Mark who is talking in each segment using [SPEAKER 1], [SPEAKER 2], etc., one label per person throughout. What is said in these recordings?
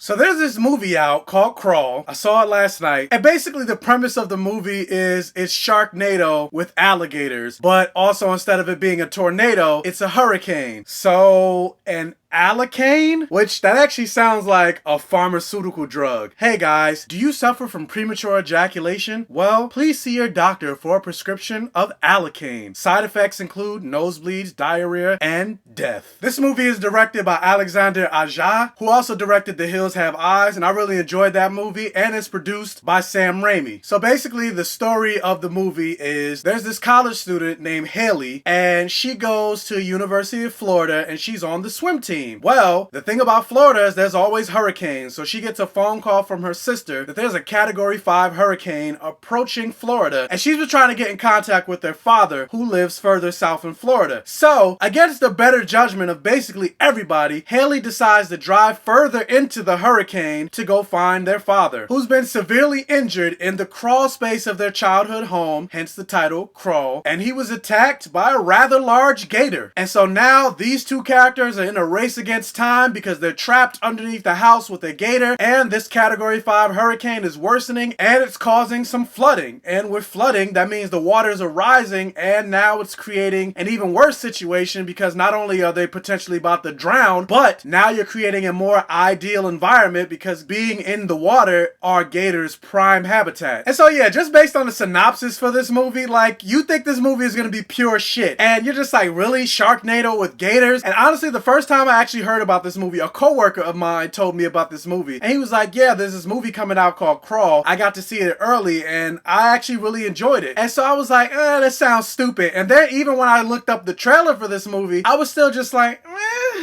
[SPEAKER 1] So there's this movie out called Crawl. I saw it last night. And basically the premise of the movie is it's Sharknado with alligators. But also instead of it being a tornado, it's a hurricane. So an Allicane? Which that actually sounds like a pharmaceutical drug. Hey guys, do you suffer from premature ejaculation? Well, please see your doctor for a prescription of Allicane. Side effects include nosebleeds, diarrhea, and death. This movie is directed by Alexander Aja, who also directed The Hills Have Eyes, and I really enjoyed that movie, and it's produced by Sam Raimi. So basically the story of the movie is there's this college student named Haley, and she goes to University of Florida and she's on the swim team. Well, the thing about Florida is there's always hurricanes, so she gets a phone call from her sister that there's a Category 5 hurricane approaching Florida, and she's been trying to get in contact with their father, who lives further south in Florida. So, against the better judgment of basically everybody, Haley decides to drive further into the hurricane to go find their father, who's been severely injured in the crawl space of their childhood home, hence the title, Crawl, and he was attacked by a rather large gator. And so now these two characters are in a race against time because they're trapped underneath the house with a gator, and this Category 5 hurricane is worsening and it's causing some flooding. And with flooding, that means the waters are rising, and now it's creating an even worse situation because not only are they potentially about to drown, but now you're creating a more ideal environment because being in the water are gators' prime habitat. And so yeah, just based on the synopsis for this movie, like, you think this movie is gonna be pure shit, and you're just like, really? Sharknado with gators? And honestly, the first time I actually heard about this movie, a coworker of mine told me about this movie, and he was like, yeah, there's this movie coming out called Crawl. I got to see it early and I actually really enjoyed it. And so I was like, that sounds stupid. And then even when I looked up the trailer for this movie, I was still just like,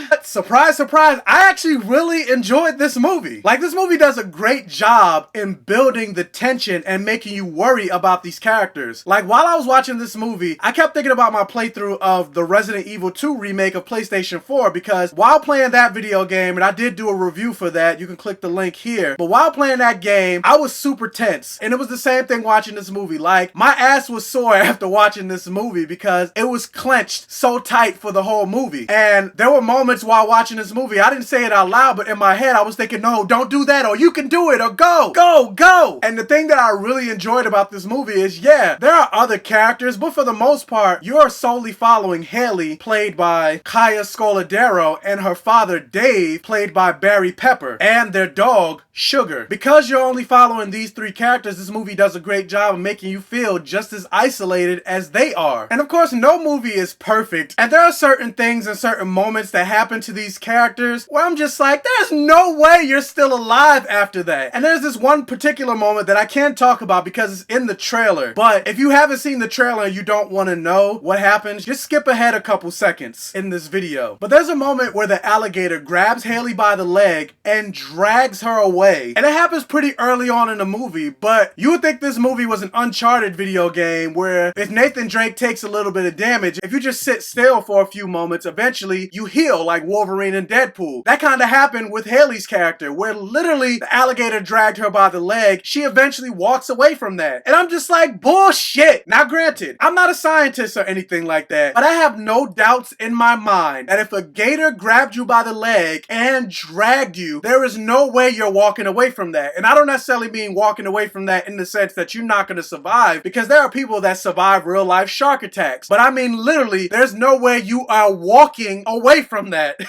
[SPEAKER 1] But surprise, surprise, I actually really enjoyed this movie. Like, this movie does a great job in building the tension and making you worry about these characters. Like, while I was watching this movie, I kept thinking about my playthrough of the Resident Evil 2 remake of PlayStation 4, because while playing that video game, and I did do a review for that, you can click the link here, but while playing that game, I was super tense. And it was the same thing watching this movie. Like, my ass was sore after watching this movie because it was clenched so tight for the whole movie. And there were moments while watching this movie, I didn't say it out loud, but in my head I was thinking, no, don't do that, or you can do it, or go, go, go. And the thing that I really enjoyed about this movie is, yeah, there are other characters, but for the most part, you're solely following Haley, played by Kaya Scoladero, and her father, Dave, played by Barry Pepper, and their dog, Sugar. Because you're only following these three characters, this movie does a great job of making you feel just as isolated as they are. And of course, no movie is perfect, and there are certain things and certain moments that happen to these characters where I'm just like, there's no way you're still alive after that. And there's this one particular moment that I can't talk about because it's in the trailer, but if you haven't seen the trailer and you don't want to know what happens, just skip ahead a couple seconds in this video. But there's a moment where the alligator grabs Haley by the leg and drags her away. And it happens pretty early on in the movie, but you would think this movie was an Uncharted video game where if Nathan Drake takes a little bit of damage, if you just sit still for a few moments, eventually you heal like Wolverine and Deadpool. That kind of happened with Haley's character, where literally the alligator dragged her by the leg. She eventually walks away from that. And I'm just like, bullshit. Now granted, I'm not a scientist or anything like that, but I have no doubts in my mind that if a gator grabbed you by the leg and dragged you, there is no way you're walking away from that. And I don't necessarily mean walking away from that in the sense that you're not going to survive, because there are people that survive real life shark attacks. But I mean, literally, there's no way you are walking away from that.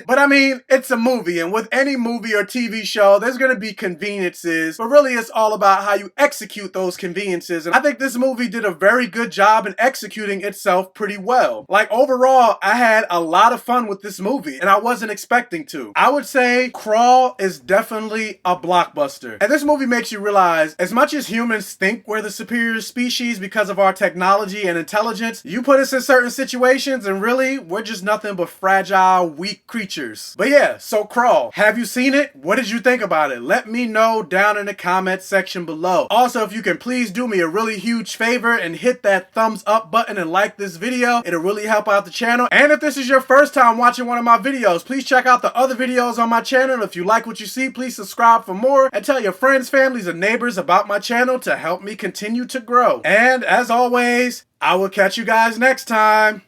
[SPEAKER 1] But I mean, it's a movie, and with any movie or TV show, there's going to be conveniences, but really it's all about how you execute those conveniences. And I think this movie did a very good job in executing itself pretty well. Like, overall, I had a lot of fun with this movie, and I wasn't expecting to. I would say Crawl is definitely a blockbuster. And this movie makes you realize, as much as humans think we're the superior species because of our technology and intelligence, you put us in certain situations and really, we're just nothing but fragile, weak creatures. But yeah, so Crawl. Have you seen it? What did you think about it? Let me know down in the comment section below. Also, if you can please do me a really huge favor and hit that thumbs up button and like this video, it'll really help out the channel. And if this is your first time watching one of my videos, please check out the other videos on my channel. If you like what you see, please subscribe for more, and tell your friends, families, and neighbors about my channel to help me continue to grow. And as always, I will catch you guys next time.